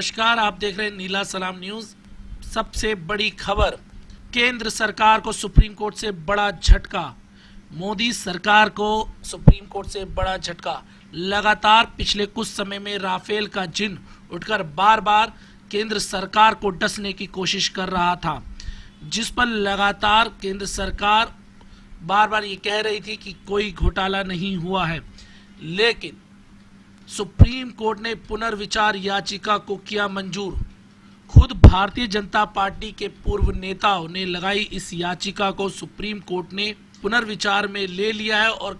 नमस्कार, आप देख रहे हैं नीला सलाम न्यूज। सबसे बड़ी खबर, केंद्र सरकार को सुप्रीम कोर्ट से बड़ा झटका। मोदी सरकार को सुप्रीम कोर्ट से बड़ा झटका। लगातार पिछले कुछ समय में राफेल का जिन उठकर बार बार केंद्र सरकार को डसने की कोशिश कर रहा था, जिस पर लगातार केंद्र सरकार बार बार ये कह रही थी कि कोई घोटाला नहीं हुआ है, लेकिन सुप्रीम कोर्ट ने पुनर्विचार याचिका को किया मंजूर। खुद भारतीय जनता पार्टी के पूर्व नेताओं ने लगाई इस याचिका को सुप्रीम कोर्ट ने पुनर्विचार में ले लिया है और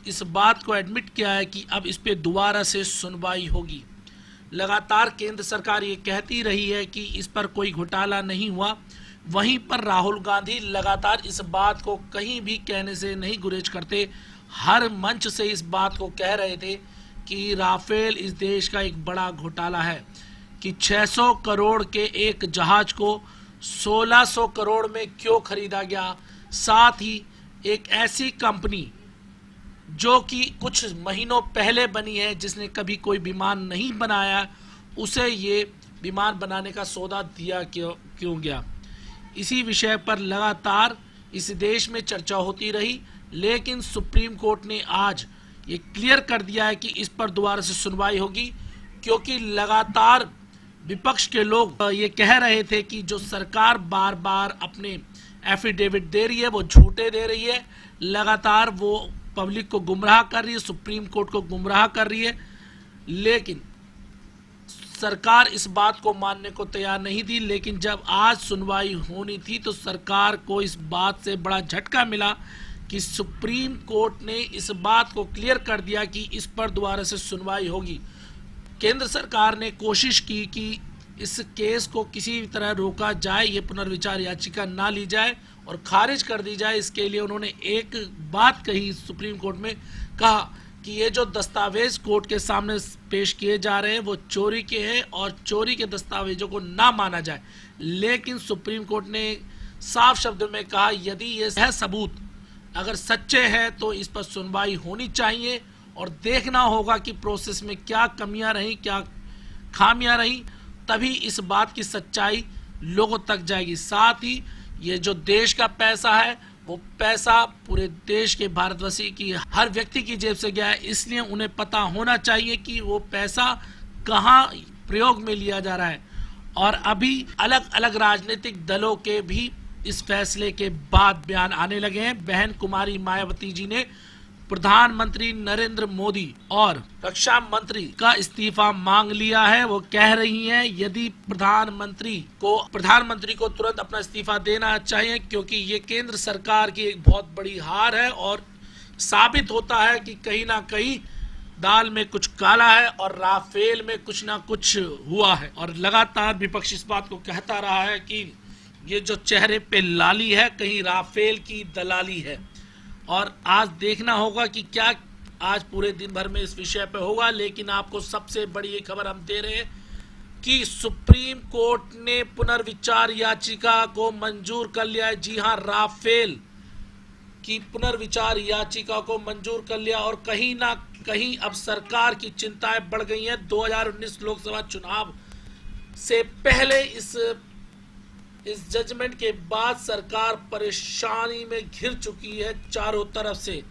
इस बात को एडमिट किया है कि अब इस पे दोबारा से सुनवाई होगी। लगातार केंद्र सरकार ये कहती रही है कि इस पर कोई घोटाला नहीं हुआ, वहीं पर राहुल गांधी लगातार इस बात को कहीं भी कहने से नहीं गुरेज करते। हर मंच से इस बात को कह रहे थे कि राफेल इस देश का एक बड़ा घोटाला है, कि 600 करोड़ के एक जहाज को 1600 करोड़ में क्यों खरीदा गया। साथ ही एक ऐसी कंपनी जो कि कुछ महीनों पहले बनी है, जिसने कभी कोई विमान नहीं बनाया, उसे ये विमान बनाने का सौदा दिया क्यों गया। इसी विषय पर लगातार इस देश में चर्चा होती रही, लेकिन सुप्रीम कोर्ट ने आज ये क्लियर कर दिया है कि इस पर दोबारा से सुनवाई होगी, क्योंकि लगातार विपक्ष के लोग ये कह रहे थे कि जो सरकार बार बार अपने एफिडेविट दे रही है वो झूठे दे रही है, लगातार वो पब्लिक को गुमराह कर रही है, सुप्रीम कोर्ट को गुमराह कर रही है। लेकिन सरकार इस बात को मानने को तैयार नहीं थी। लेकिन जब आज सुनवाई होनी थी तो सरकार को इस बात से बड़ा झटका मिला कि सुप्रीम कोर्ट ने इस बात को क्लियर कर दिया कि इस पर दोबारा से सुनवाई होगी। केंद्र सरकार ने कोशिश की कि इस केस को किसी भी तरह रोका जाए, ये पुनर्विचार याचिका ना ली जाए और खारिज कर दी जाए। इसके लिए उन्होंने एक बात कही, सुप्रीम कोर्ट में कहा कि ये जो दस्तावेज कोर्ट के सामने पेश किए जा रहे हैं वो चोरी के हैं और चोरी के दस्तावेजों को ना माना जाए। लेकिन सुप्रीम कोर्ट ने साफ शब्दों में कहा यदि ये है सबूत अगर सच्चे हैं तो इस पर सुनवाई होनी चाहिए और देखना होगा कि प्रोसेस में क्या कमियां रही, क्या खामियां रही, तभी इस बात की सच्चाई लोगों तक जाएगी। साथ ही ये जो देश का पैसा है वो पैसा पूरे देश के भारतवासी की हर व्यक्ति की जेब से गया है, इसलिए उन्हें पता होना चाहिए कि वो पैसा कहाँ प्रयोग में लिया जा रहा है। और अभी अलग अलग राजनीतिक दलों के भी इस फैसले के बाद बयान आने लगे हैं। बहन कुमारी मायावती जी ने प्रधानमंत्री नरेंद्र मोदी और रक्षा मंत्री का इस्तीफा मांग लिया है। वो कह रही हैं यदि प्रधानमंत्री को तुरंत अपना इस्तीफा देना चाहिए, क्योंकि ये केंद्र सरकार की एक बहुत बड़ी हार है और साबित होता है कि कहीं ना कहीं दाल में कुछ काला है और राफेल में कुछ ना कुछ हुआ है। और लगातार विपक्ष इस बात को कहता रहा है कि ये जो चेहरे पे लाली है कहीं राफेल की दलाली है। और आज देखना होगा कि क्या आज पूरे दिन भर में इस विषय पे होगा। लेकिन आपको सबसे बड़ी ये खबर हम दे रहे हैं कि सुप्रीम कोर्ट ने पुनर्विचार याचिका को मंजूर कर लिया है। जी हां, राफेल की पुनर्विचार याचिका को मंजूर कर लिया और कहीं ना कहीं अब सरकार की चिंताएं बढ़ गई हैं। 2019 लोकसभा चुनाव से पहले इस जजमेंट के बाद सरकार परेशानी में घिर चुकी है चारों तरफ से।